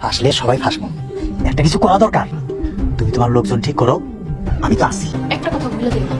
হাসলে সবাই হাসবো, একটা কিছু করা দরকার। তুমি তোমার লোকজন ঠিক করো, আমি তো আছি। একটা কথা ভুলে দিও না,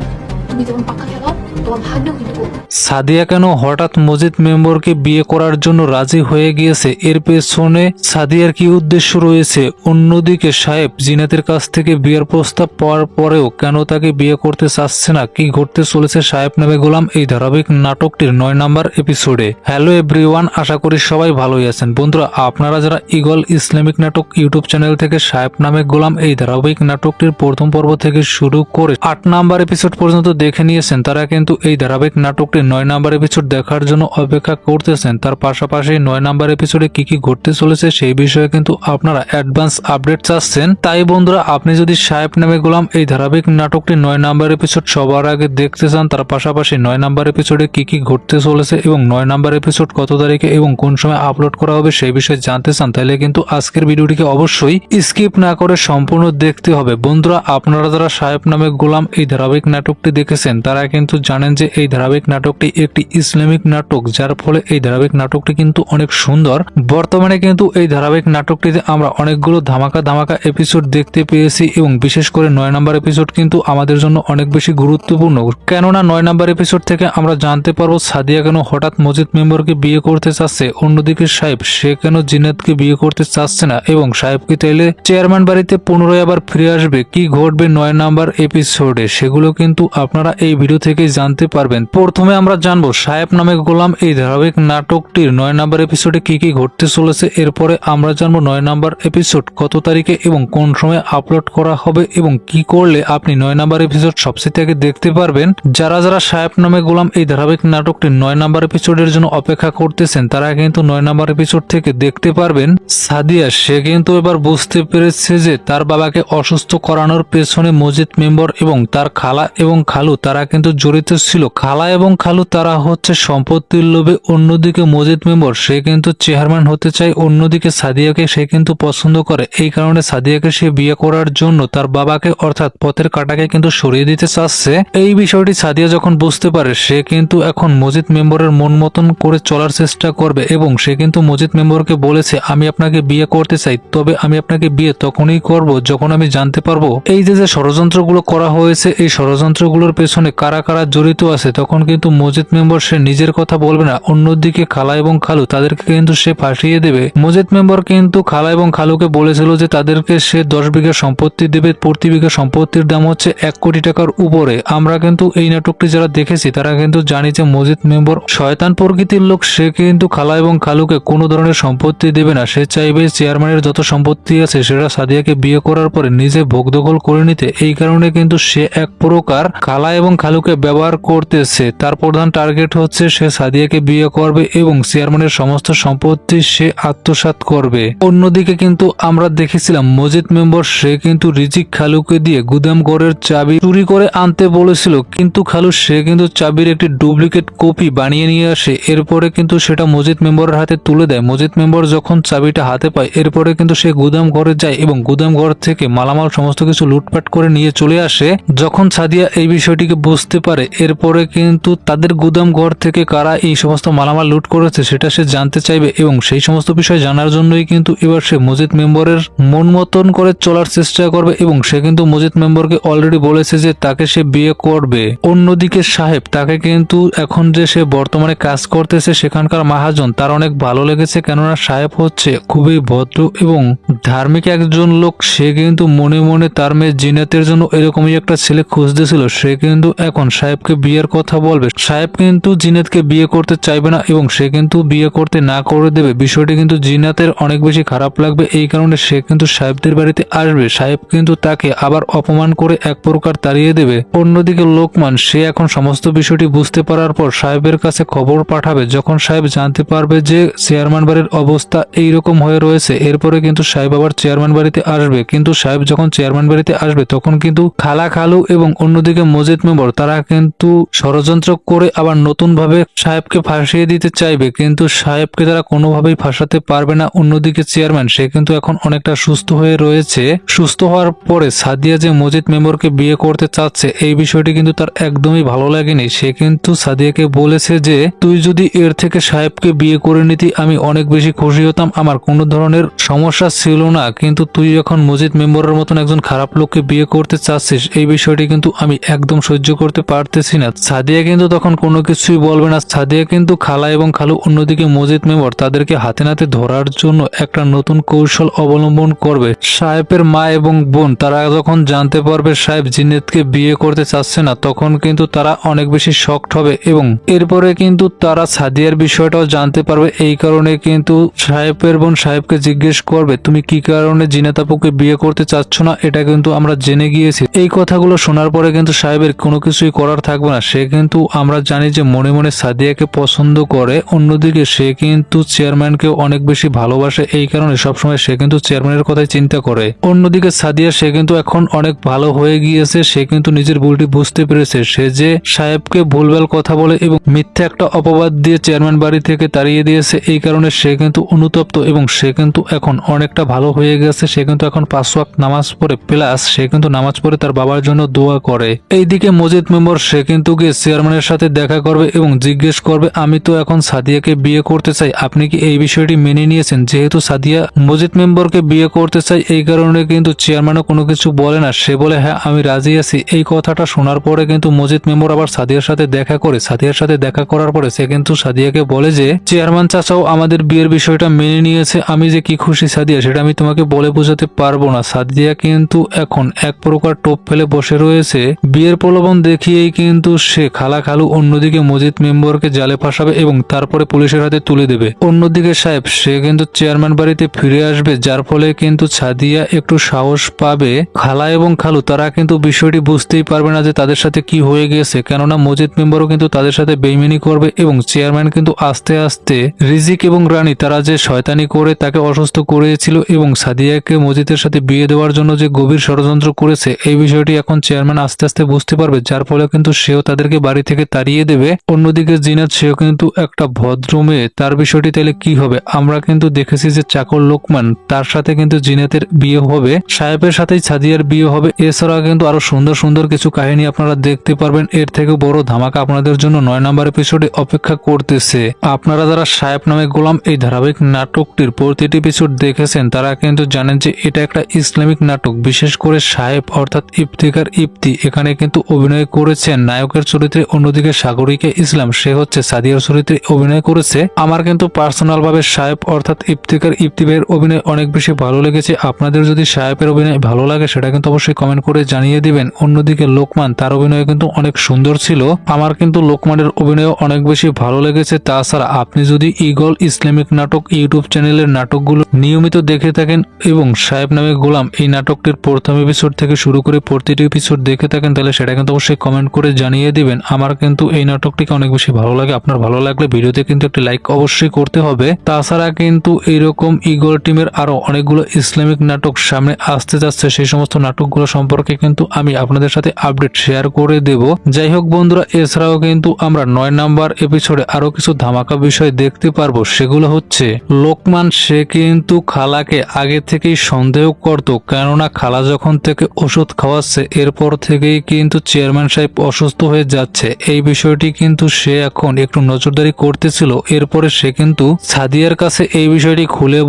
তুমি যেমন পাকা খেলাও তোমার ভাগ্যও কিন্তু করবে। সাদিয়া কেন হঠাৎ মজিদ মেম্বরকে বিয়ে করার জন্য রাজি হয়ে গিয়েছে, এর পেছনে সাদিয়ার কি উদ্দেশ্য রয়েছে? অন্যদিকে সাহেব জিনাতের কাছ থেকে বিয়ের প্রস্তাব পাওয়ার পরেও কেন তাকে বিয়ে করতে চাচ্ছে না, কি ঘটতে চলেছে সাহেব নামে গোলাম এই ধারাবাহিক নাটকটির 9 নম্বর এপিসোডে। হ্যালো এভরিওয়ান, আশা করি সবাই ভালোই আছেন। বন্ধুরা, আপনারা যারা ইগল ইসলামিক নাটক ইউটিউব চ্যানেল থেকে সাহেব নামে গোলাম এই ধারাবাহিক নাটকটির প্রথম পর্ব থেকে শুরু করে 8 নম্বর এপিসোড পর্যন্ত দেখে নিয়েছেন, তারা কিন্তু এই ধারাবাহিক নাটকটির 9 নম্বর এপিসোড দেখার জন্য অপেক্ষা করতেছেন। তার পাশাপাশি 9 নম্বর এপিসোডে কি কি ঘটতে চলেছে সেই বিষয়ে কিন্তু আপনারা অ্যাডভান্স আপডেট চাচ্ছেন। তাই বন্ধুরা, আপনি যদি সাহেব নামে গোলাম এই ধারাবাহিক নাটকটির 9 নম্বর এপিসোড সবার আগে দেখতে চান, তার পাশাপাশি 9 নম্বর এপিসোডে কি কি ঘটতে চলেছে এবং 9 নম্বর এপিসোড কত তারিখে এবং কোন সময় আপলোড করা হবে সেই বিষয়ে জানতে চান, তাহলে কিন্তু আজকের ভিডিওটিকে অবশ্যই স্কিপ না করে সম্পূর্ণ দেখতে হবে। বন্ধুরা, আপনারা যারা সাহেব নামে গোলাম এই ধারাবাহিক নাটকটি দেখেছেন তারা কিন্তু জানেন যে এই ধারাবাহিক নাটকটি একটি ইসলামিক নাটক, যার ফলে এই ধারাবাহিক নাটকটি কিন্তু অনেক সুন্দর। বর্তমানে কিন্তু এই ধারাবাহিক নাটকটিতে আমরা অনেকগুলো ধামাকা ধামাকা এপিসোড দেখতে পেয়েছি এবং বিশেষ করে 9 নম্বর এপিসোড কিন্তু আমাদের জন্য অনেক বেশি গুরুত্বপূর্ণ। কেননা 9 নম্বর এপিসোড থেকে আমরা জানতে পারবো সাদিয়া কেন হঠাৎ মজিদ মেম্বরকে বিয়ে করতে চাচ্ছে, অন্যদিকে সাহেব সে কেন জিনাতকে বিয়ে করতে চাচ্ছে না এবং সাহেব কি তাইলে চেয়ারম্যান বাড়িতে পুনরায় আবার ফিরে আসবে, কি ঘটবে 9 নম্বর এপিসোডে সেগুলো কিন্তু আপনারা এই ভিডিও থেকে জানতে পারবেন। প্রথমে আমরা জানবো সাহেব নামে গোলাম এই ধারাবাহিক নাটকটির 9 নম্বর এপিসোডে কি কি ঘটতে চলেছে। এরপরে আমরা জানবো 9 নম্বর এপিসোড কত তারিখে এবং কোন সময় আপলোড করা হবে এবং কি করলে আপনি 9 নম্বর এপিসোড সবচেয়ে আগে দেখতে পারবেন। যারা যারা সাহেব নামে গোলাম এই ধারাবাহিক নাটকটির 9 নম্বর এপিসোডের জন্য অপেক্ষা করতেছেন তারা কিন্তু 9 নম্বর এপিসোড থেকে দেখতে পারবেন সাদিয়া সে কিন্তু এবার বুঝতে পেরেছে যে তার বাবাকে অসুস্থ করানোর পেছনে মজিদ মেম্বর এবং তার খালা এবং খালু তারা কিন্তু জড়িত ছিল। খালা এবং খালু তারা হচ্ছে সম্পত্তির লোভে, অন্যদিকে মজিদ মেম্বর সে কিন্তু চেয়ারম্যান হতে চায়, অন্যদিকে সাদিয়াকে সে কিন্তু পছন্দ করে। এই কারণে সাদিয়াকে সে বিয়ে করার জন্য তার বাবাকে অর্থাৎ পথের কাঁটাকে কিন্তু সরিয়ে দিতে চাচ্ছে। এই বিষয়টি সাদিয়া যখন বুঝতে পারে সে কিন্তু এখন মজিদ মেম্বরের মন মতন করে চলার চেষ্টা করবে এবং সে কিন্তু মজিদ মেম্বরকে বলেছে আমি আপনাকে বিয়ে করতে চাই, তবে আমি আপনাকে বিয়ে তখনই করব যখন আমি জানতে পারবো এই যে ষড়যন্ত্রগুলো করা হয়েছে এই ষড়যন্ত্রগুলোর পেছনে কারা কারা জড়িত আছে। তখন কিন্তু মজিদ মেম্বর সে নিজের কথা বলবে না, অন্যদিকে খালা এবং খালু তাদেরকে কিন্তু সে ফাঁসিয়ে দেবে। মজিদ মেম্বর কিন্তু খালা এবং খালুকে বলেছিল যে তাদেরকে সে 10 বিঘা সম্পত্তি দেবে, প্রতি বিঘা সম্পত্তির দাম হচ্ছে 1 কোটি টাকার উপরে। আমরা কিন্তু এই নাটকটি যারা দেখেছি তারা কিন্তু জানি যে মজিদ মেম্বর শয়তান প্রকৃতির লোক, সে কিন্তু খালা এবং খালুকে কোনো ধরনের সম্পত্তি দেবে না। সে চাইবে চেয়ারম্যানের যত সম্পত্তি আছে সেটা সাদিয়াকে বিয়ে করার পরে নিজে ভোগ দখল করে নিতে। এই কারণে কিন্তু সে এক প্রকার খালা এবং খালুকে ব্যবহার করতেছে। তার প্রধান টার্গেট হচ্ছে সে সাদিয়াকে বিয়ে করবে এবং চেয়ারম্যানের সমস্ত সম্পত্তি সে আত্মসাৎ করবে। অন্যদিকে কিন্তু আমরা দেখেছিলাম মজিদ মেম্বর সে কিন্তু রিজিক খালুকে দিয়ে গুদাম ঘরের চাবি চুরি করে আনতে বলেছিল, কিন্তু খালু সে কিন্তু চাবির একটি ডুপ্লিকেট কপি বানিয়ে নিয়ে আসে। এরপরে কিন্তু সেটা মজিদ মেম্বরের হাতে তুলে দেয়। মজিদ মেম্বর যখন চাবিটা হাতে পায় এরপরে কিন্তু সে গুদাম ঘরে যায় এবং গুদাম ঘর থেকে মালামাল সমস্ত কিছু লুটপাট করে নিয়ে চলে আসে। যখন সাদিয়া এই বিষয়টিকে বুঝতে পারে এরপরে কিন্তু তাদের গুদাম ঘর থেকে কারা এই সমস্ত মালামাল লুট করেছে সেটা সে জানতে চাইবে এবং সেই সমস্ত বিষয় জানার জন্যই কিন্তু এবার সে মজিদ মেম্বরের মন মতন করে চলার চেষ্টা করবে এবং সে কিন্তু মজিদ মেম্বরকে অলরেডি বলেছে যে তাকে সে বিয়ে করবে। অন্যদিকে সাহেব তাকে কিন্তু এখন যে সে বর্তমানে কাজ করতেছে সেখানকার মহাজন তার অনেক ভালো লেগেছে, কেননা সাহেব হচ্ছে খুবই ভদ্র এবং ধার্মিক একজন লোক। সে কিন্তু মনে মনে তার মেয়ে জিনাতের জন্য এরকমই একটা ছেলে খুঁজতেছিল। সে কিন্তু এখন সাহেবকে বিয়ের কথা বলবে। সাহেব কিন্তু জিনাতকে বিয়ে করতে চাইবে না এবং সে কিন্তু বিয়ে করতে না করে দেবে। বিষয়টি কিন্তু জিনাতের অনেক বেশি খারাপ লাগবে, এই কারণে সে কিন্তু সাহেবদের বাড়িতে আসবে। সাহেব কিন্তু তাকে আবার অপমান করে এক প্রকার তাড়িয়ে দেবে। অন্যদিকে লোকমান সে এখন সমস্ত বিষয়টি বুঝতে পারার পর সাহেবের কাছে খবর পাঠাবে। যখন সাহেব জানতে পারবে যে চেয়ারম্যান বাড়ির অবস্থা এইরকম হয়ে রয়েছে এরপরে কিন্তু সাহেব আবার চেয়ারম্যান বাড়িতে আসবে। কিন্তু সাহেব যখন চেয়ারম্যান বাড়িতে আসবে তখন কিন্তু খালা খালু এবং অন্যদিকে মজিদ মেম্বর তারা কিন্তু কিন্তু ষড়যন্ত্র করে আবার নতুন ভাবে সাহেবকে ফাঁসিয়ে দিতে চাইবে, কিন্তু সাহেবকে তারা কোনোভাবেই ফাঁসাতে পারবে না। অন্যদিকে চেয়ারম্যান সে কিন্তু এখন অনেকটা সুস্থ হয়ে রয়েছে। সুস্থ হওয়ার পরে সাদিয়া যে মজিদ মেম্বরকে বিয়ে করতে চাচ্ছে এই বিষয়টি কিন্তু তার একদমই ভালো লাগেনি। সে কিন্তু সাদিয়াকে বলেছে যে তুই যদি এর থেকে সাহেবকে বিয়ে করে নিতি আমি অনেক বেশি খুশি হতাম, আমার কোনো ধরনের সমস্যা ছিল না, কিন্তু তুই এখন মজিদ মেম্বরের মতন একজন খারাপ লোককে বিয়ে করতে চাচ্ছিস, এই বিষয়টি কিন্তু আমি একদম সহ্য করতে পারতেছি না। সাদিয়া কিন্তু তখন কোনো কিছুই বলবে না। সাদিয়া কিন্তু খালা এবং খালু অন্যদিকে মজিদ মেম্বর তাদেরকে হাতে নাতে ধরার জন্য একটা নতুন কৌশল অবলম্বন করবে। সাহেবের মা এবং বোন তারা যখন জানতে পারবে সাহেব জিন্নাতকে বিয়ে করতে চাচ্ছে না তখন কিন্তু তারা অনেক বেশি শকড হবে এবং এরপরে কিন্তু তারা সাদিয়ার বিষয়টাও জানতে পারবে। এই কারণে কিন্তু সাহেবের বোন সাহেবকে জিজ্ঞেস করবে তুমি কি কারণে জিনাত আপুকে বিয়ে করতে চাচ্ছ না, এটা কিন্তু আমরা জেনে গিয়েছি। এই কথাগুলো শোনার পরে কিন্তু সাহেবের কোনো কিছুই করার থাকবে না। সে কিন্তু আমরা জানি যে মনে মনে সাদিয়াকে পছন্দ করে, অন্যদিকে সে কিন্তু চেয়ারম্যানকে অনেক বেশি ভালোবাসে, এই কারণে সবসময় সে কিন্তু চেয়ারম্যানের কথাই চিন্তা করে। অন্যদিকে সাদিয়া সে কিন্তু এখন অনেক ভালো হয়ে গিয়েছে, সে কিন্তু নিজের ভুলটি বুঝতে পেরেছে। সে যে সাহেবকে ভুলভাল কথা বলে এবং মিথ্যা একটা অপবাদ দিয়ে চেয়ারম্যান বাড়ি থেকে তাড়িয়ে দিয়েছে, এই কারণে সে কিন্তু অনুতপ্ত এবং সে কিন্তু এখন অনেকটা ভালো হয়ে গেছে। সে কিন্তু এখন 5 ওয়াক্ত নামাজ পড়ে, প্লাস সে কিন্তু নামাজ পড়ে তার বাবার জন্য দোয়া করে। এইদিকে মজিদ মেম্বার সে কিন্তু গিয়ে চেয়ারম্যানের সাথে দেখা করবে এবং জিজ্ঞেস করবে আমি তো এখন সাদিয়াকে বিয়ে করতে চাই, আপনি কি এই বিষয়টি মেনে নিয়েছেন? যেহেতু সাদিয়া মজিদ মেম্বারকে বিয়ে করতে চাই এই কারণে কিন্তু চেয়ারম্যানও কোনো কিছু বলে না, সে বলে হ্যাঁ আমি রাজি আছি। এই কথাটা শোনার পরে কিন্তু মজিদ মেম্বার আবার সাদিয়ার সাথে দেখা করে। সাদিয়ার সাথে দেখা করার পরে সে কিন্তু সাদিয়াকে বলে যে চেয়ারম্যান চাচাও আমাদের বিয়ের বিষয়টা মেনে নিয়েছে, আমি যে কি খুশি সাদিয়া সেটা আমি তোমাকে বলে বোঝাতে পারবো না। সাদিয়া কিন্তু এখন এক প্রকার টোপ ফেলে বসে রয়েছে। বিয়ের প্রলোভন দেখিয়েই কিন্তু সে খালা খালু অন্যদিকে মজিদ মেম্বারকে জালে ফাঁসাবে এবং তারপরে পুলিশের হাতে তুলে দেবে। অন্যদিকে সাহেব সে কিন্তু চেয়ারম্যান বাড়িতে ফিরে আসবে, যার ফলে কিন্তু সাদিয়া একটু সাহস পাবে। খালা এবং খালু তারা কিন্তু বিষয়টি বুঝতেই পারবে না যে তাদের সাথে কি হয়ে গেছে, কেননা মজিদ মেম্বারও কিন্তু তাদের সাথে বেইমানি করবে এবং চেয়ারম্যান কিন্তু আস্তে আস্তে রিজিক এবং রানী তারা যে শয়তানি করে তাকে অসুস্থ করেছিল এবং সাদিয়াকে মজিদের সাথে বিয়ে দেওয়ার জন্য যে গভীর ষড়যন্ত্র করেছে এই বিষয়টি এখন চেয়ারম্যান আস্তে আস্তে বুঝতে পারবে, যার ফলে কিন্তু সেও তাদেরকে বাড়ি থেকে তাড়িয়ে দেবে। অন্যদিকে জিনাত সেও কিন্তু একটা ভদ্র মেয়ে, তার বিষয়টি তাহলে কি হবে? আমরা কিন্তু দেখেছি যে চাকর লোকমান তার সাথে কিন্তু জিনাতের বিয়ে হবে, সাহেবের সাথেই সাদিয়ার বিয়ে হবে। এছাড়া কিন্তু আরো সুন্দর সুন্দর কিছু কাহিনী আপনারা দেখতে পারবেন। এর থেকে বড় ধামাকা আপনাদের জন্য 9 নম্বর এপিসোডে অপেক্ষা করতেছে। আপনারা যারা সাহেব নামে গোলাম এই ধারাবাহিক নাটকটির প্রতিটি এপিসোড দেখেছেন তারা কিন্তু জানেন যে এটা একটা ইসলামিক নাটক। বিশেষ করে সাহেব অর্থাৎ ইফতিকার ইফতি এখানে কিন্তু অভিনয় করেছেন নায়কের চরিত্রে। অন্যদিকে সাগরিকা ইসলাম সে হচ্ছে সাদিয়ার চরিত্রে অভিনয় করেছে। আমার কিন্তু পার্সোনাল ভাবে সাহেব অর্থাৎ ইফতিকার ইফতি ভাইয়ের অভিনয় অনেক বেশি ভালো লেগেছে। আপনাদের যদি সাহেবের অভিনয় ভালো লাগে সেটা কিন্তু অবশ্যই কমেন্ট করে জানিয়ে দিবেন। অন্যদিকে লোকমান তার অভিনয় কিন্তু অনেক সুন্দর ছিল, আমার কিন্তু লোকমানের অভিনয় অনেক বেশি ভালো লেগেছে। তাছাড়া আপনি যদি ঈগল ইসলামিক নাটক ইউটিউব চ্যানেলের নাটকগুলো নিয়মিত দেখে থাকেন এবং সাহেব নামে গোলাম এই নাটকটির প্রথম এপিসোড থেকে শুরু করে প্রতিটি এপিসোড দেখে থাকেন তাহলে সেটা কিন্তু অবশ্যই কমেন্ট করে জানিয়ে দিবেন। আমার কিন্তু এই নাটকটিকে অনেক বেশি ভালো লাগে। আপনার ভালো লাগলে ভিডিওতে কিন্তু একটি লাইক অবশ্যই করতে হবে। তাছাড়া কিন্তু এইরকম ঈগল টিমের আরো অনেকগুলো ইসলামিক নাটক সামনে আসতে যাচ্ছে, সেই সমস্ত নাটকগুলো সম্পর্কে কিন্তু আমি আপনাদের সাথে আপডেট শেয়ার করে দেব। যাই হোক বন্ধুরা, এছাড়াও কিন্তু আমরা 9 নম্বর এপিসোডে আরো কিছু ধামাকা বিষয় দেখতে পারবো। সেগুলো হচ্ছে লোকমান সে কিন্তু খালাকে আগে থেকেই সন্দেহ করত, কেননা খালা যখন থেকে ওষুধ খাওয়াচ্ছে এরপর থেকেই কিন্তু চেয়ারম্যান সাহেব অসুস্থ হয়ে যাচ্ছে। এই বিষয়টি কিন্তু সে এখন একটু নজরদারি করতেছিল। এরপরে সে কিন্তু সাদিয়ার কাছে এই বিষয়টি খুলে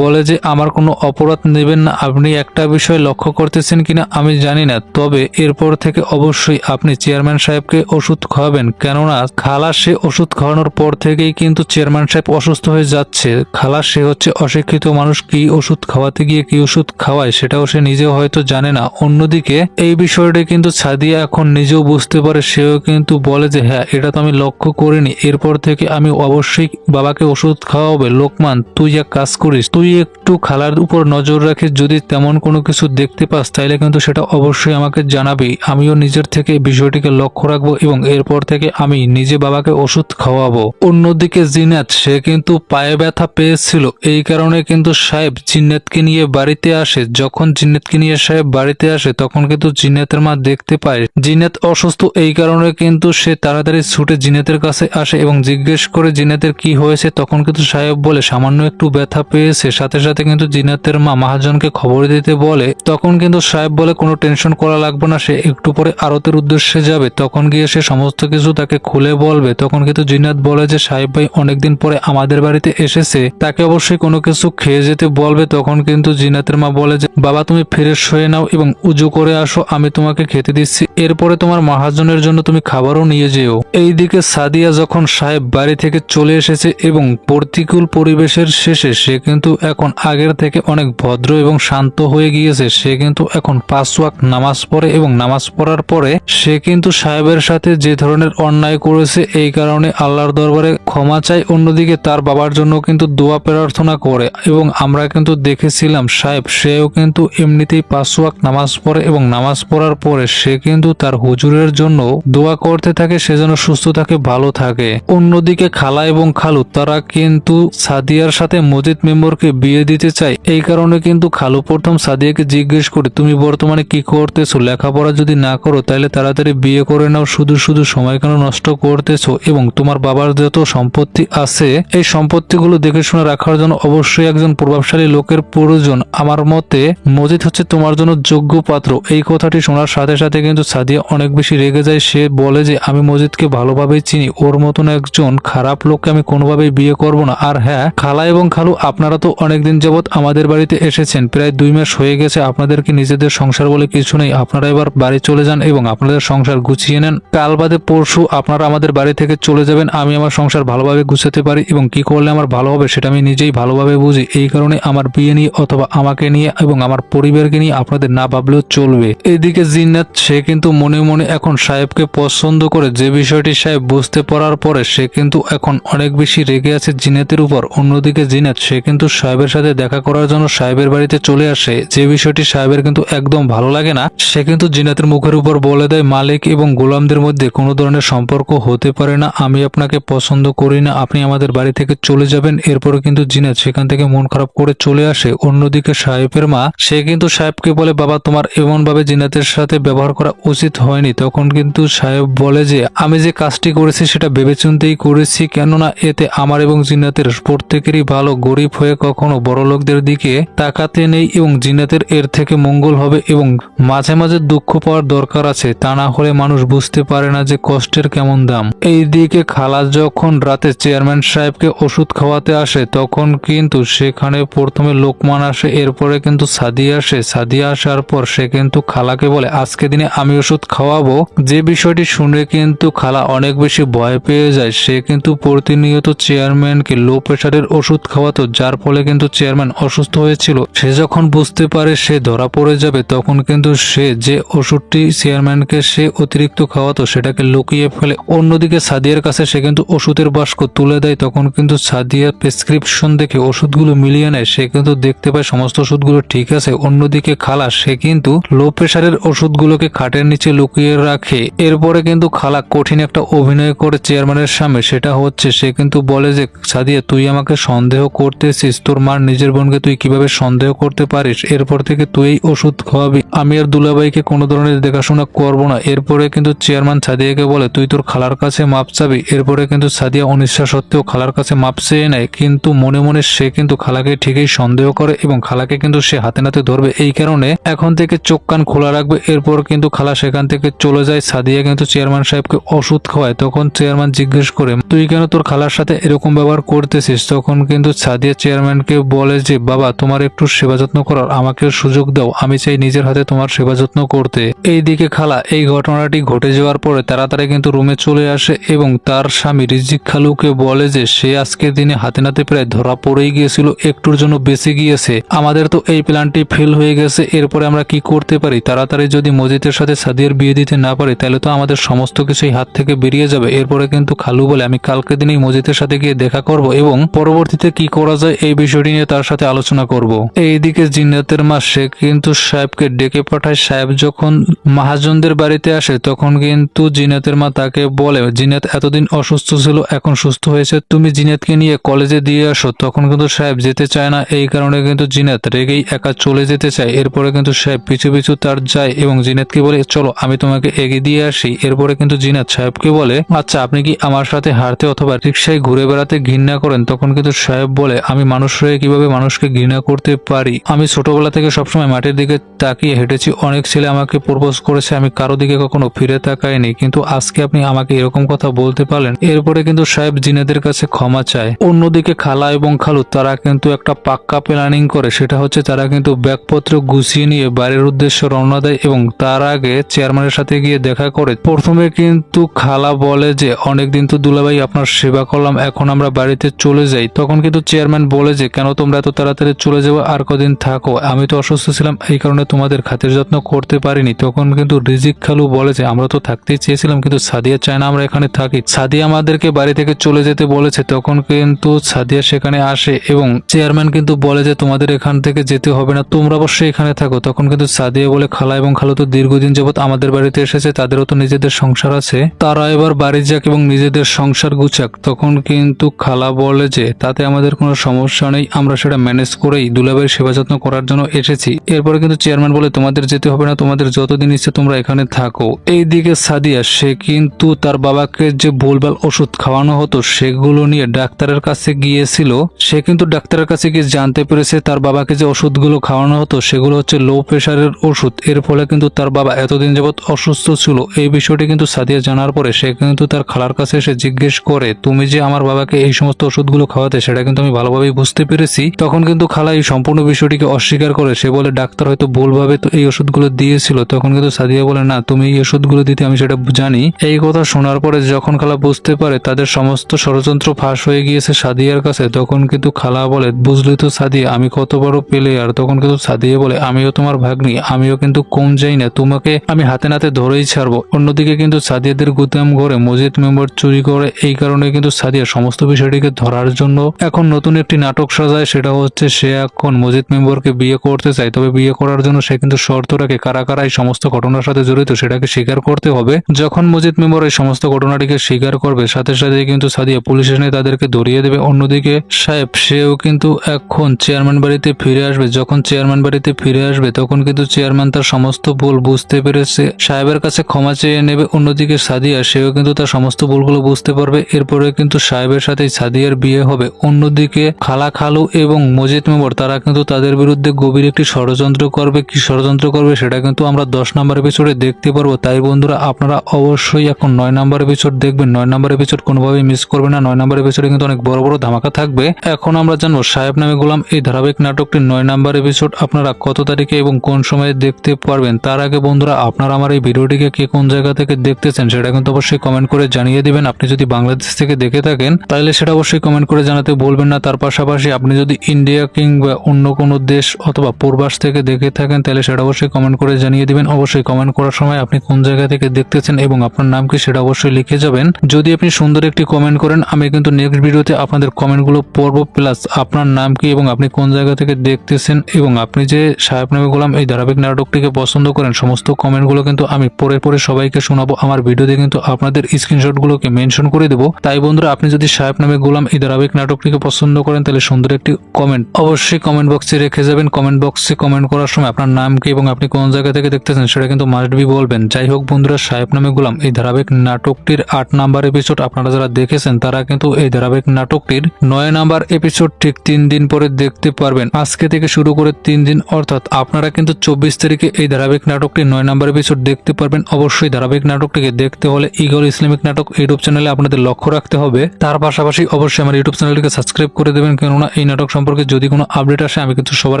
বলে যে আমার কোনো অপরাধ নেবেন না, আপনি একটা বিষয় লক্ষ্য করতেছেন কিনা আমি জানি না, তবে এরপর থেকে অবশ্যই আপনি চেয়ারম্যান সাহেবকে ওষুধ খাওয়াবেন, কেননা খালা সে ওষুধ খাওয়ানোর পর থেকেই কিন্তু চেয়ারম্যান সাহেব অসুস্থ হয়ে যাচ্ছে। খালা সে হচ্ছে অশিক্ষিত মানুষ, কি ওষুধ খাওয়াতে গিয়ে কি ওষুধ খাওয়ায় সেটাও সে নিজেও হয়তো জানে না। অন্যদিকে এই বিষয়টি কিন্তু সাদিয়া এখন নিজেও বুঝতে পারে, সেও কিন্তু বলে যে হ্যাঁ এটা তো আমি লক্ষ্য করিনি, এরপর থেকে আমি অবশ্যই বাবাকে ওষুধ খাওয়াবে। লোকমান তুই এক কাজ করিস, তুই একটু খালার উপর নজর রাখিস, যদি তেমন কোনো কিছু দেখতে পাস তাইলে কিন্তু সেটা অবশ্যই আমাকে জানাবি, আমিও নিজের থেকে বিষয়টিকে লক্ষ্য রাখবো এবং এরপর থেকে আমি নিজে বাবাকে ওষুধ খাওয়াবো। অন্যদিকে জিনাত সে কিন্তু পায়ে ব্যথা পেয়েছিল, এই কারণে কিন্তু সাহেব জিন্নাতকে নিয়ে বাড়িতে আসে। যখন জিন্নাতকে নিয়ে সাহেব বাড়িতে আসে তখন কিন্তু জিন্নাতের মা দেখতে পায় জিন্নাত অসুস্থ এই কারণে কিন্তু সে তাড়াতাড়ি ছুটে জিনাতের কাছে আসে এবং জিজ্ঞেস করে জিনাতের কি হয়েছে। তখন কিন্তু সাহেব বলে সামান্য একটু ব্যথা পেয়েছে। সাথে সাথে কিন্তু জিনাতের মা মহাজনকে খবর দিতে বলে। তখন কিন্তু সাহেব বলে কোনো টেনশন করা লাগবে না, সে একটু পরে আরতের উদ্দেশ্যে যাবে, তখন গিয়ে সে সমস্ত কিছু তাকে খুলে বলবে। তখন কিন্তু জিনাত বলে যে সাহেব ভাই অনেকদিন পরে আমাদের বাড়িতে এসেছে, তাকে অবশ্যই কোনো কিছু খেয়ে যেতে বলবে। তখন কিন্তু জিনাতের মা বলে যে বাবা তুমি ফ্রেশ হয়ে নাও এবং উজু করে আসো, আমি তোমাকে খেতে দিচ্ছি, এরপরে তোমার মহাজনের জন্য তুমি খাবারও নিয়ে যেও। এইদিকে সাদিয়া যখন সাহেব বাড়ি থেকে চলে এসেছে এবং প্রতিকূল পরিবেশের শেষে সে কিন্তু এখন আগের থেকে অনেক ভদ্র এবং শান্ত হয়ে গিয়েছে। সে কিন্তু এখন 5 ওয়াক্ত নামাজ পড়ে এবং নামাজ পড়ার পরে সে কিন্তু সাহেবের সাথে যে ধরনের অন্যায় করেছে এই কারণে আল্লাহর দরবারে ক্ষমা চায়। অন্যদিকে তার বাবার জন্য কিন্তু দোয়া প্রার্থনা করে এবং আমরা কিন্তু দেখেছিলাম সাহেব সেও কিন্তু এমনিতেই 5 ওয়াক্ত নামাজ পড়ে এবং নামাজ পড়ার পরে সে কিন্তু তার হুজুরের জন্য দোয়া করতে থাকে, সে যেন সুস্থ থাকে, ভালো থাকে। অন্যদিকে খালা এবং খালু তারা কিন্তু সাদিয়ার সাথে মজিদ মেম্বরকে বিয়ে দিতে চায়। এই কারণে কিন্তু খালু প্রথম সাদিয়াকে জিজ্ঞেস করে তুমি বর্তমানে কি করতেছো, লেখাপড়া যদি না করো তাহলে তাড়াতাড়ি বিয়ে করে নাও, শুধু শুধু সময় কেন নষ্ট করতেছো, এবং তোমার বাবার যত সম্পত্তি আছে এই সম্পত্তিগুলো দেখে শুনে রাখার জন্য অবশ্যই একজন প্রভাবশালী লোকের প্রয়োজন। আমার মতে মজিদ হচ্ছে তোমার জন্য যোগ্য পাত্র। এই কথাটি শোনার সাথে সাথে কিন্তু সাদিয়া অনেক বেশি রেগে যায়। সে বলে যে আমি মজিদকে ভালোভাবেই চিনি, ওর মতন একজন খারাপ লোককে আমি কোনোভাবেই বিয়ে করব না। আর হ্যাঁ খালা এবং খালু আপনারা তো অনেকদিন যাবৎ আমাদের বাড়িতে এসেছেন, প্রায় 2 মাস হয়ে গেছে, আপনাদের কি নিজেদের সংসার বলে কিছু নেই? আপনারা এবার বাড়ি চলে যান এবং আপনাদের সংসার গুছিয়ে নেন। কাল বাদে পরশু আপনারা আমাদের বাড়ি থেকে চলে যাবেন। আমি আমার সংসার ভালোভাবে গুছাতে পারি এবং কি করলে আমার ভালো হবে সেটা আমি নিজেই ভালোভাবে বুঝি। এই কারণে আমার বিয়ে নিয়ে অথবা আমাকে নিয়ে এবং আমার পরিবারকে নিয়ে আপনাদের না ভাবলেও চলবে। এদিকে জিন্নাত সে কিন্তু মনে মনে এখন সাহেবকে পছন্দ করে, যে বিষয়টি সাহেব বুঝতে পারার পরে সে কিন্তু এখন অনেক বেশি রেগে আছে জিনাতের উপর। অন্যদিকে জিনাত সে কিন্তু সাহেবের সাথে দেখা করার জন্য সাহেবের বাড়িতে চলে আসে, যে বিষয়টি সাহেবের কিন্তু একদম ভালো লাগে না। সে কিন্তু জিনাতের মুখের উপর বলে দেয় মালিক এবং গোলামদের মধ্যে কোনো ধরনের সম্পর্ক হতে পারে না, আমি আপনাকে পছন্দ করি না, আপনি আমাদের বাড়ি থেকে চলে যাবেন। এরপরে কিন্তু জিনাত সেখান থেকে মন খারাপ করে চলে আসে। অন্যদিকে সাহেবের মা সে কিন্তু সাহেবকে বলে বাবা তোমার এমন ভাবে জিনাতের সাথে ব্যবহার করা উচিত হয়নি। তখন কিন্তু সাহেব বলে যে আমি যে কাজটি করেছি সেটা ভেবেচিন্তেই করেছি, কেননা এতে আমার এবং জিনাতের প্রত্যেকেরই ভালো। গরিব হয়ে কখনো বড় লোকদের দিকে তাকাতে নেই এবং জিনাতের এর থেকে মঙ্গল হবে এবং মাঝে মাঝে দুঃখ পাওয়ার দরকার আছে, তা না হলে মানুষ বুঝতে পারে না যে কষ্টের কেমন দাম। এই দিকে খালা যখন রাতে চেয়ারম্যান সাহেবকে ওষুধ খাওয়াতে আসে তখন কিন্তু সেখানে প্রথমে লোকমান আসে, এরপরে কিন্তু সাদিয়া আসে। সাদিয়া আসার পর সে কিন্তু খালাকে বলে আজকে দিনে আমি ওষুধ খাওয়াবো। যে বিষয়টি শুনে কিন্তু খালা অনেক বেশি ভয় পেয়ে যায়। সে কিন্তু প্রতিনিয়ত চেয়ারম্যানকে লো প্রেসারের ওষুধ খাওয়াতো, যার ফলে কিন্তু চেয়ারম্যান অসুস্থ হয়েছিল। সে যখন বুঝতে পারে সে ধরা পড়ে যাবে তখন কিন্তু সে যে ওষুধটি চেয়ারম্যানকে সে অতিরিক্ত খাওয়াতো সেটাকে লুকিয়ে ফেলে। অন্যদিকে সাদিয়ার কাছে সে কিন্তু ওষুধের বাস্ক তুলে দেয়। তখন কিন্তু সাদিয়ার প্রেসক্রিপশন দেখে ওষুধগুলো মিলিয়ে নেয়। সে কিন্তু দেখতে পায় সমস্ত ওষুধগুলো ঠিক আছে। অন্যদিকে খালা সে কিন্তু লো প্রেসারের ওষুধগুলোকে খাটের নিচে লুকিয়ে রাখে। এরপরে কিন্তু খালা কঠিন একটা অভিনয় করে চেয়ারম্যানের সামনে, সেটা হচ্ছে সে কিন্তু বলে যে সাদিয়া তুই আমাকে সন্দেহ করতেছিস, তোর মার নিজের বোনকে তুই কিভাবে সন্দেহ করতে পারিস? এরপর থেকে তুই এই ওষুধ খাওয়াবি, আমি আর দুলাভাইকে কোনো ধরনের দেখাশোনা করবো না। এরপরে কিন্তু চেয়ারম্যান সাদিয়াকে বলে তুই তোর খালার কাছে মাপ চাবি। এরপরে কিন্তু সাদিয়া অনিচ্ছা সত্ত্বেও খালার কাছে মাপ চেয়ে নেয়, কিন্তু মনে মনে সে কিন্তু খালাকে ঠিকই সন্দেহ করে এবং খালাকে কিন্তু সে হাতে নাতে ধরবে। এই কারণে এখন থেকে চোখ কান খোলা রাখবে। এরপর কিন্তু খালা সেখান থেকে চলে যায়। সাদিয়া কিন্তু চেয়ারম্যান সাহেবকে ওষুধ খাওয়ায়। তখন চেয়ারম্যান জিজ্ঞেস করে তুই কেন তোর খালার সাথে এরকম ব্যবহার করতেছিস? তখন কিন্তু সাদিয়া চেয়ারম্যানকে বলে যে বাবা তোমার একটু সেবা যত্ন করার আমাকে সুযোগ দাও, আমি চাই নিজের হাতে তোমার সেবা যত্ন করতে। এইদিকে খালা এই ঘটনাটি ঘটে যাওয়ার পরে তাড়াতাড়ি কিন্তু রুমে চলে আসে এবং তার স্বামী রিজিক খালুকে বলে যে সে আজকের দিনে হাতে নাতে প্রায় ধরা পড়েই গিয়েছিল, একটুর জন্য বেঁচে গিয়েছে। আমাদের তো এই প্ল্যানটি ফেল হয়ে গেছে, এরপরে আমরা কি করতে পারি? তাড়াতাড়ি যদি মজিদের সাথে সাদিয়ার বিয়ে দিতে না পারি তাহলে তো আমাদের সমস্ত কিছুই হাত থেকে বেরিয়ে যাবে। এরপরে কিন্তু খালু বলে আমি কালকে দিনেই মজিদের সাথে গিয়ে দেখা করব এবং পরবর্তীতে কি করা যায় এই বিষয়টি নিয়ে তার সাথে আলোচনা করব। এইদিকে জিন্নাতের মা সে কিন্তু সাহেবকে ডেকে পাঠায়। সাহেব যখন মহাজনদের বাড়িতে আসে তখন কিন্তু জিনাতের মা তাকে বলে জিনাত এতদিন অসুস্থ ছিল, এখন সুস্থ হয়েছে, তুমি জিনাতকে নিয়ে কলেজে দিয়ে আসো। তখন কিন্তু সাহেব যেতে চায় না, এই কারণে কিন্তু জিনাত রেগেই একা চলে যেতে চায়। এরপরে কিন্তু সাহেব পিছু পিছু তার যায় এবং জিনাতকে বলে চলো আমি তোমাকে এগিয়ে দিয়ে আসি। এরপরে কিন্তু জিনাত সাহেবকে বলে, আচ্ছা আপনি কি আমার সাথে হাঁটতে অথবা রিক্সায় ঘুরে বেড়াতে ঘৃণা করেন? তখন কিন্তু সাহেব বলে, আমি মানুষ হয়ে কিভাবে মানুষকে ঘৃণা করতে পারি? আমি ছোটবেলা থেকে সবসময় মাটির দিকে তাকিয়ে হেঁটেছি, অনেক ছেলে আমাকে প্রপোজ করেছে, আমি কারো দিকে কখনো ফিরে তাকাইনি, কিন্তু আজকে আপনি আমাকে এরকম কথা বলতে পারলেন? এরপরে কিন্তু সাহেব জিনাদের কাছে ক্ষমা চায়। অন্যদিকে খালা এবং খালু তারা কিন্তু একটা পাক্কা প্ল্যানিং করে, সেটা হচ্ছে তারা কিন্তু ব্যাগপত্র গুছিয়ে নিয়ে বাড়ির উদ্দেশ্যে রওনা দেয় এবং তার আগে চেয়ারম্যানের সাথে গিয়ে দেখা করে। প্রথমে কিন্তু খালা বলে যে অনেকদিন তো দুলাভাই আপনার সেবা করলাম, এখন আমরা বাড়িতে চলে যাই। তখন কিন্তু চেয়ারম্যান বলে যে কেন তোমরা এত তাড়াতাড়ি চলে যাবো, আর কদিন থাকো, আমি তো অসুস্থ ছিলাম এই কারণে তোমাদের খাতির যত্ন করতে পারিনি। তখন কিন্তু রিজিক খালু বলে যে আমরা তো থাকতেই চেয়েছিলাম, কিন্তু সাদিয়া চায় না আমরা এখানে থাকি, সাদিয়া আমাদেরকে বাড়ি থেকে চলে যেতে বলেছে। তখন কিন্তু সাদিয়া সেখানে আসে এবং চেয়ারম্যান কিন্তু বলে যে তোমাদের এখান থেকে যেতে হবে না, তোমরা অবশ্যই এখানে থাকো। তখন কিন্তু সাদিয়া বলে, খালা এবং খালু তো দীর্ঘদিন যাবত আমাদের বাড়িতে এসেছে, তাদেরও তো নিজেদের সংসার আছে, তারা এবার বাড়ি যাক এবং নিজেদের সংসার গুছাক। তখন কিন্তু খালা বলে যে তাতে আমাদের কোনো সমস্যা নেই, আমরা সেটা ম্যানেজ করেই দুলাভাইয়ের সেবা যত্ন করার জন্য এসেছি। এরপরে কিন্তু চেয়ারম্যান বলে তোমাদের যেতে হবে না, তোমাদের যতদিন ইচ্ছে তোমরা এখানে থাকো। এইদিকে সাদিয়া সে কিন্তু তার বাবাকে যে ভুলভাল ওষুধ খাওয়ানো হতো সেগুলো নিয়ে ডাক্তারের কাছে গিয়েছিল। সে কিন্তু ডাক্তারের কাছে গিয়ে জানতে পেরেছে তার বাবাকে যে ওষুধগুলো খাওয়ানো হতো সেগুলো হচ্ছে লো প্রেশারের ওষুধ। এর ফলে কিন্তু তার বাবা এতদিন যাবৎ অসুস্থ ছিল। এই বিষয়টি কিন্তু সাদিয়া জানার পরে সে কিন্তু তার খালার কাছে এসে জিজ্ঞেস করে, তুমি যে আমার বাবাকে এই সমস্ত ওষুধগুলো খাওয়াতে, সেটা কিন্তু আমি ভালোভাবেই বুঝতে পেরেছি। তখন কিন্তু খালা এই সম্পূর্ণ বিষয়টিকে অস্বীকার করে, সে বলে ডাক্তার হয়তো ভুলভাবে তো এই ওষুধগুলো দিয়েছিল। তখন কিন্তু সাদিয়া বলে, না তুমি এই ওষুধগুলো দিতে আমি সেটা জানি। এই কথা শোনার পরে যখন খালা বুঝতে পারে তাদের সমস্ত ষড়যন্ত্র ফাঁস হয়ে গিয়েছে সাদিয়ার কাছে, তখন কিন্তু খালা বলে, বুঝলি তো সাদিয়া আমি কত বড় প্লেয়ার। তখন কিন্তু সাদিয়া বলে, আমিও তোমার ভাগ্নি, আমিও কিন্তু কম যাই না, তোমাকে আমি হাতে নাতে ধরেই ছাড়বো। অন্যদিকে কিন্তু সাদিয়াদের গুদাম ঘরে মজিদ মেম্বার চুরি করে, এই কারণে কিন্তু সাদিয়া সমস্ত বিষয়টিকে ধরার জন্য এখন নতুন একটি নাটক সাজায়। সেটা হচ্ছে সে এখন মজিদ মেম্বারকে বিয়ে করতে চায়, তবে বিয়ে করার জন্য সে কিন্তু শর্ত রাখে কারা কারা এই সমস্ত ঘটনার সাথে জড়িত সেটাকে স্বীকার করতে হবে। যখন মজিদ মেম্বার এই সমস্ত ঘটনাটিকে স্বীকার করবে, সাথে সাথে কিন্তু সাদিয়া পুলিশ এনে তাদেরকে ধরিয়ে দেবে। অন্যদিকে সাহেব সেও কিন্তু এখন চেয়ারম্যান বাড়িতে ফিরে আসবে। যখন চেয়ারম্যান বাড়িতে ফিরে আসবে তখন কিন্তু চেয়ারম্যান তার সমস্ত ভুল বুঝতে পেরেছে, সাহেবের কাছে ক্ষমা চেয়ে নেবে। অন্যদিকে সাদিয়া সেও কিন্তু তার সমস্ত ভুলগুলো বুঝতে পারবে। এরপরে কিন্তু সাহেবের সাথে সাদিয়ার বিয়ে হবে। অন্যদিকে খালা খালু এবং মজিদ মেম্বার তারা কিন্তু তাদের বিরুদ্ধে গভীর একটি ষড়যন্ত্র করবে। কি ষড়যন্ত্র করবে সেটা কিন্তু আমরা 10 নম্বর এপিসোডে দেখতে পারবো। তাই বন্ধুরা আপনারা অবশ্যই এখন 9 নম্বর এপিসোড দেখবেন। 9 নম্বর এপিসোড কোনোভাবেই মিস করবে না। 9 নম্বর এপিসোডে কিন্তু অনেক বড় বড় ধামাকা থাকবে। এখন আমরা জানবো সাহেব নামে গোলাম এই ধারাবাহিক নাটকটির 9 নম্বর এপিসোড আপনারা কত তারিখে এবং কোন সময়ে দেখতে পারবেন। তার আগে বন্ধুরা আপনারা আমার এই ভিডিওটিকে কে কোন জায়গা থেকে দেখতেছেন সেটা কিন্তু অবশ্যই কমেন্ট করে জানিয়ে দিবেন। আপনি যদি বাংলাদেশ থেকে দেখে থাকেন তাহলে সেটা অবশ্যই কমেন্ট করে জানাতে ভুলবেন না। তার পাশাপাশি আপনি যদি ইন্ডিয়া কিংবা অন্য কোনো দেশ অথবা প্রবাস থেকে দেখে থাকেন তাহলে সেটা অবশ্যই কমেন্ট করে জানিয়ে দিবেন। অবশ্যই কমেন্ট করার সময় আপনি কোন জায়গা থেকে দেখতেছেন এবং আপনার নাম কি সেটা অবশ্যই লিখে যাবেন। যদি আপনি সুন্দর একটি কমেন্ট করেন আমি কিন্তু নেক্সট ভিডিওতে আপনাদের কমেন্টগুলো পড়বো, প্লাস আপনার নাম কি এবং আপনি কোন জায়গা থেকে দেখতেছেন এবং আপনি যে সাহেব নামে গোলাম এই ধারাবাহিক নাটকটিকে পছন্দ করেন সমস্ত কমেন্টগুলো কিন্তু আমি পরে পরে সবাইকে শোনাবো। আমার ভিডিওতে কিন্তু আপনাদের স্ক্রিনশটগুলোকে মেনশন করে দেবো। তাই বন্ধুরা আপনি যদি সাহেব নামে গোলাম এই ধারাবাহিক নাটকটিকে পছন্দ করেন তাহলে সুন্দর একটি কমেন্ট অবশ্যই কমেন্ট বক্সে রেখে যাবেন। কমেন্ট বক্সে কমেন্ট করার সময় আপনার নাম কি এবং আপনি কোন জায়গা থেকে দেখতেছেন সেটা কিন্তু মাস্ট বি বলবেন। যাই হোক বন্ধুরা সাহেব নামে গোলাম এই ধারাবাহিক নাটকটির 8 নাম্বার এপিসোড আপনারা যারা দেখেছেন তারা কিন্তু এই ধারাবাহিক নাটকটির 9 নাম্বার এপিসোড ঠিক 3 দিন পরে দেখতে পারবেন। আজকে থেকে শুরু করে 3 দিন অর্থাৎ আপনারা কিন্তু 24 তারিখে এই ধারাবাহিক নাটকটির 9 নাম্বার এপিসোড দেখতে পারবেন। অবশ্যই ধারাবাহিক নাটকটিকে দেখতে হলে ইগল ইসলামিক নাটক ইউটিউব চ্যানেলে আপনাদের লক্ষ্য রাখতে হবে। তার পাশাপাশি অবশ্যই আমার ইউটিউব চ্যানেলটিকে সাবস্ক্রাইব করে দেবেন, কেননা এই নাটক সম্পর্কে যদি কোনো আপডেট আসে আমি কিন্তু সবার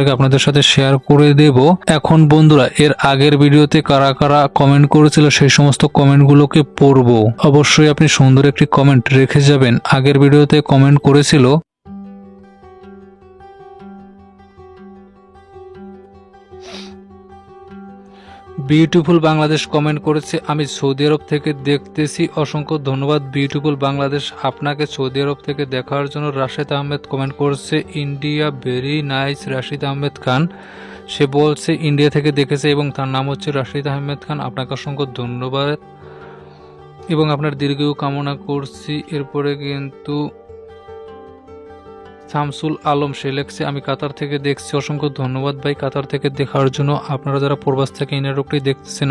আগে আপনাদের সাথে শেয়ার করে দেব। এখন বন্ধুরা এর আগের ভিডিওতে কারা কারা কমেন্ট করেছিল সেই সমস্ত কমেন্টগুলোকে পড়বো। অবশ্যই আপনি সুন্দর একটি কমেন্ট রেখে যাবেন। আগের ভিডিওতে কমেন্ট করেছিল বিউটিফুল বাংলাদেশ কমেন্ট করেছে, আমি সৌদি আরব থেকে দেখতেছি। অসংখ্য ধন্যবাদ বিউটিফুল বাংলাদেশ আপনাকে সৌদি আরব থেকে দেখার জন্য। রাশেদ আহমেদ কমেন্ট করছে India very nice Rashid Ahmed Khan. সে বলছে ইন্ডিয়া থেকে দেখেছে এবং তার নাম হচ্ছে রাশিদ আহমেদ খান। আপনাকে অসংখ্য ধন্যবাদ এবং আপনার দীর্ঘায়ু কামনা করছি। এরপরে কিন্তু শামসুল আলম সে লেখছে আমি কাতার থেকে দেখছি। অসংখ্য ধন্যবাদ ভাই কাতার থেকে দেখার জন্য। আপনারা যারা প্রবাস থেকে এই নাটকটি দেখতেছেন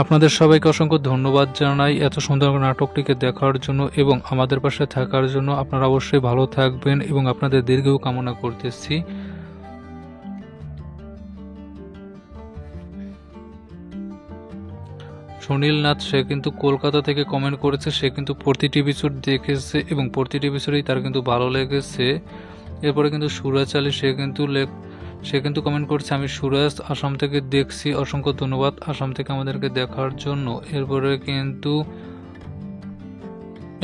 আপনাদের সবাইকে অসংখ্য ধন্যবাদ জানাই এত সুন্দর নাটকটিকে দেখার জন্য এবং আমাদের পাশে থাকার জন্য। আপনারা অবশ্যই ভালো থাকবেন এবং আপনাদের দীর্ঘায়ু কামনা করতেছি। সুনীল নাথ সে কিন্তু কলকাতা থেকে কমেন্ট করেছে, সে কিন্তু প্রতিটি এপিসোড দেখেছে এবং প্রতিটি এপিসোডেই তার কিন্তু ভালো লেগেছে। এরপরে কিন্তু সুরাজ আলী সে কিন্তু কমেন্ট করছে, আমি সুরাজ আসাম থেকে দেখছি, অসংখ্য ধন্যবাদ আসাম থেকে আমাদেরকে দেখার জন্য। এরপরে কিন্তু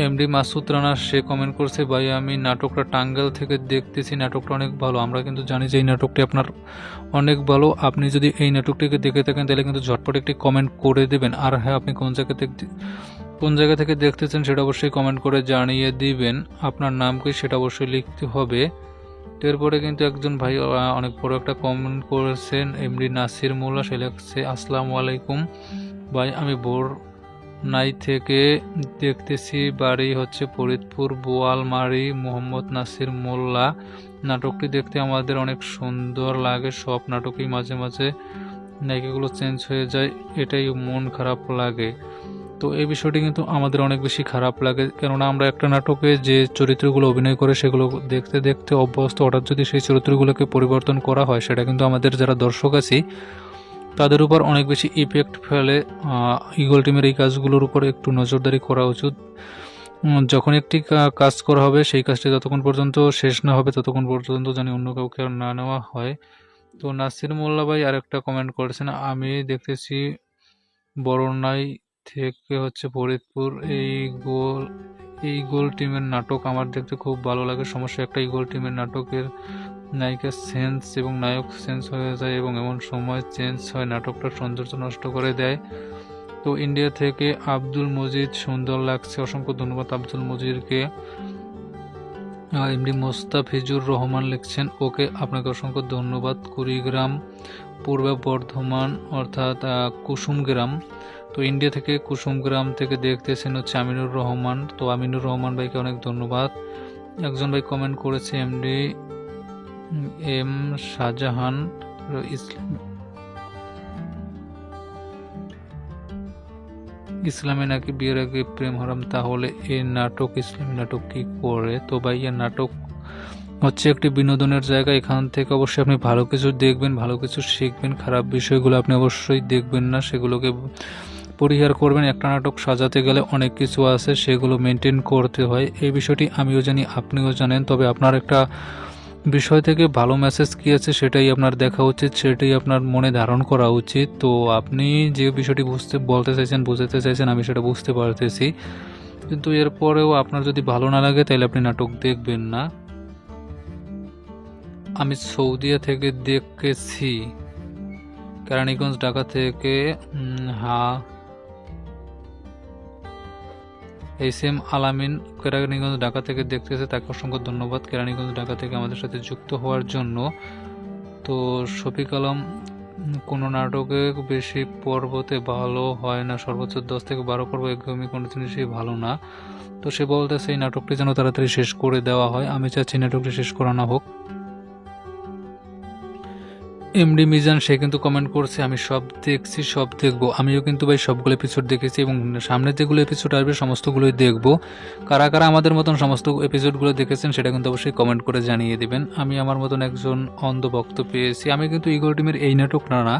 এমডি মাসুদ রানা সে কমেন্ট করছে, ভাই আমি নাটকটা টাঙ্গাইল থেকে দেখতেছি, নাটকটা অনেক ভালো। আমরা কিন্তু জানি যে এই নাটকটি আপনার অনেক ভালো। আপনি যদি এই নাটকটিকে দেখে থাকেন তাহলে কিন্তু ঝটপট একটি কমেন্ট করে দেবেন। আর হ্যাঁ, আপনি কোন জায়গা থেকে দেখতেছেন সেটা অবশ্যই কমেন্ট করে জানিয়ে দিবেন। আপনার নাম কি সেটা অবশ্যই লিখতে হবে। এরপরে কিন্তু একজন ভাই অনেক বড় একটা কমেন্ট করেছেন, এমডি নাসির মোল্লা, সে লিখছে, আসসালামু আলাইকুম ভাই, আমি নাই থেকে দেখতেছি, বাড়ি হচ্ছে ফরিদপুর বোয়ালমারি, মোহাম্মদ নাসির মোল্লা। নাটকটি দেখতে আমাদের অনেক সুন্দর লাগে, সব নাটকেই মাঝে মাঝে নায়িকাগুলো চেঞ্জ হয়ে যায়, এটাই মন খারাপ লাগে। তো এই বিষয়টি কিন্তু আমাদের অনেক বেশি খারাপ লাগে, কেননা আমরা একটা নাটকে যে চরিত্রগুলো অভিনয় করে সেগুলো দেখতে দেখতে অভ্যস্ত, হঠাৎ যদি সেই চরিত্রগুলোকে পরিবর্তন করা হয় সেটা কিন্তু আমাদের যারা দর্শক আছি তাদের উপর অনেক বেশি ইফেক্ট ফেলে। ইগল টিমের এই কাজগুলোর উপর একটু নজরদারি করা উচিত। যখন একটি কাজ করা হবে সেই কাজটি যতক্ষণ পর্যন্ত শেষ না হবে ততক্ষণ পর্যন্ত জানি অন্য কাউকে আর না নেওয়া হয়। তো নাসির মোল্লা ভাই আরেকটা কমেন্ট করেছেন, আমি দেখতেছি বরনাই থেকে হচ্ছে ফরিদপুর, এই গোল টিমের নাটক আমার দেখতে খুব ভালো লাগে। সমস্যা একটা, ইগল টিমের নাটকের নায়িকা সেন্স এবং নায়ক চেঞ্জ হয়ে যায় এবং এমন সময় চেঞ্জ হয় নাটকটার সৌন্দর্য নষ্ট করে দেয়। তো ইন্ডিয়া থেকে আব্দুল মজিদ, সুন্দর লাগছে, অসংখ্য ধন্যবাদ আব্দুল মজিদকে। এমডি মোস্তাফিজুর রহমান লিখছেন, ওকে, আপনাকে অসংখ্য ধন্যবাদ। কুড়িগ্রাম পূর্ব বর্ধমান অর্থাৎ কুসুমগ্রাম, তো ইন্ডিয়া থেকে কুসুমগ্রাম থেকে দেখতেছেন হচ্ছে আমিনুর রহমান। তো আমিনুর রহমান ভাইকে অনেক ধন্যবাদ। একজন ভাই কমেন্ট করেছে, এমডি এম শাহজাহান ইসলামে নাকি বিয়ের আগে প্রেম হারাম, তাহলে এই নাটক ইসলামী নাটক কি করে? তো ভাই এই নাটক হচ্ছে একটি বিনোদনের জায়গা, এখান থেকে অবশ্যই আপনি ভালো কিছু দেখবেন, ভালো কিছু শিখবেন, খারাপ বিষয়গুলো আপনি অবশ্যই দেখবেন না, সেগুলোকে পরিহার করবেন। একটা নাটক সাজাতে গেলে অনেক কিছু আছে, সেগুলো মেনটেন করতে হয়, এই বিষয়টি আমিও জানি, আপনিও জানেন। তবে আপনার একটা বিষয় থেকে ভালো মেসেজ কী আছে সেটাই আপনার দেখা উচিত, সেটাই আপনার মনে ধারণ করা উচিত। তো আপনি যে বিষয়টি বলতে চাইছেন, বুঝাতে চাইছেন, আমি সেটা বুঝতে পারতেছি, কিন্তু এরপরেও আপনার যদি ভালো না লাগে তাহলে আপনি নাটক দেখবেন না। আমি সৌদিয়া থেকে দেখেছি, কেরানীগঞ্জ ঢাকা থেকে। হ্যাঁ, এম আলামিন কেরানীগঞ্জ ঢাকা থেকে দেখতেছে, তাকে অসংখ্য ধন্যবাদ কেরানীগঞ্জ ঢাকা থেকে আমাদের সাথে যুক্ত হওয়ার জন্য। তো শফিক আলম, কোনো নাটকে বেশি পর্বতে ভালো হয় না, সর্বোচ্চ 10 থেকে 12 পর্ব একদমই কোনো জিনিসই ভালো না। তো সে বলতেছে এই নাটকটি যেন তাড়াতাড়ি শেষ করে দেওয়া হয়, আমি চাচ্ছি নাটকটি শেষ করানো হোক। এমডি মিজান সে কিন্তু কমেন্ট করছে, আমি সব দেখছি, সব দেখবো। আমিও কিন্তু ভাই সবগুলো এপিসোড দেখেছি এবং সামনে যেগুলো এপিসোড আসবে সমস্তগুলোই দেখবো। কারা কারা আমাদের মতন সমস্ত এপিসোডগুলো দেখেছেন সেটা কিন্তু অবশ্যই কমেন্ট করে জানিয়ে দিবেন। আমি আমার মতন একজন অন্ধ ভক্ত পেয়েছি। আমি কিন্তু ইগল টিমের এই নাটক না